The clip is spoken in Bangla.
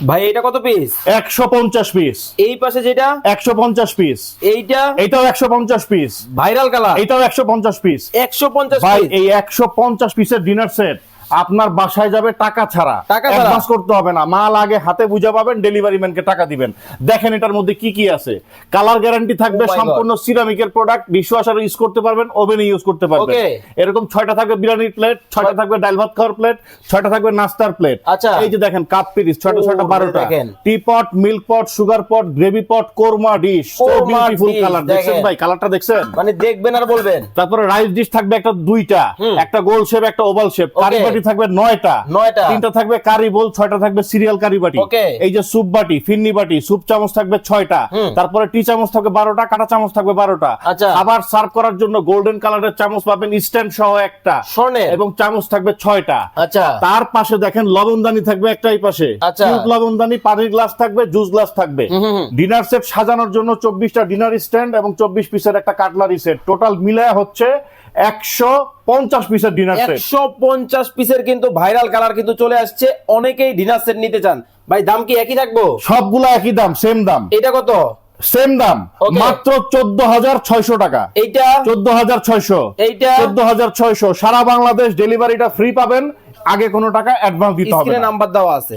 ভাই এটা কত পিস? 150 পিস। এই পাশে যেটা 150 পিস। এইটাও 150 পিস। ভাইরাল কালার, এটাও 150 পিস। 150 ভাই পিস। এই 150 পিসের ডিনার সেট আপনার বাসায় যাবে টাকা ছাড়া, অ্যাডভান্স করতে হবে না, মাল আগে হাতে বুঝা পাবেন, ডেলিভারি ম্যানকে টাকা দিবেন। দেখেন এটার মধ্যে কি কি আছে। কালার গ্যারান্টি থাকবে, সম্পূর্ণ সিরামিকের প্রোডাক্ট, ডিশওয়াশারে ইউজ করতে পারবেন, ওভেনে ইউজ করতে পারবেন। এরকম 6টা থাকবে বিরিয়ানির প্লেট, 6টা থাকবে ডাল ভাত খাওয়ার প্লেট, 6টা থাকবে নাস্তার প্লেট। আচ্ছা, এই যে দেখেন কাপ পিরিস 6টা 6টা 12টা, tea pot, milk pot, sugar pot, gravy pot, korma dish, so beautiful colour. দেখছেন ভাই কালারটা দেখছেন, মানে দেখবেন আর বলবেন। তারপরে রাইস ডিশ থাকবে একটা 2টা, একটা গোল শেপ একটা ওভাল শেপ। কারি বাটি থাকবে 9টা, 3টা থাকবে কারি বোল, 6টা থাকবে সিরিয়াল কারি বাটি। এই যে স্যুপ বাটি, ফিন্নি বাটি, স্যুপ চামচ থাকবে 6টা, তারপরে টি চামচ থাকবে 12টা, কাটা চামচ থাকবে 12টা। আবার সার্ভ করার জন্য গোল্ডেন কালারের চামচ পাবেন স্ট্যান্ড সহ একটা, এবং চামচ থাকবে 6টা। তার পাশে দেখেন লবণদানি থাকবে একটা, এই পাশে কিউট লবণদানি, পানির গ্লাস থাকবে, জুস গ্লাস থাকবে। ডিনার সেট সাজানোর জন্য 24টা ডিনার স্ট্যান্ড এবং 24 পিসের একটা কাটলারি সেট, টোটাল মিলায় হচ্ছে 150 পিসের ডিনার সেট। 150 পিসের কিন্তু ভাইরাল কালার কিন্তু চলে আসছে। অনেকেই ডিনার সেট নিতে চান। ভাই দাম কি একই থাকবো? সবগুলা একই দাম, সেম দাম। এটা কত? সেম দাম, মাত্র 14,600 টাকা। এইটা 14,600, এইটা 14,600। সারা বাংলাদেশ ডেলিভারিটা ফ্রি পাবেন, আগে কোনো টাকা অ্যাডভান্স দিতে হবে না। স্ক্রিনে নাম্বার দেওয়া আছে।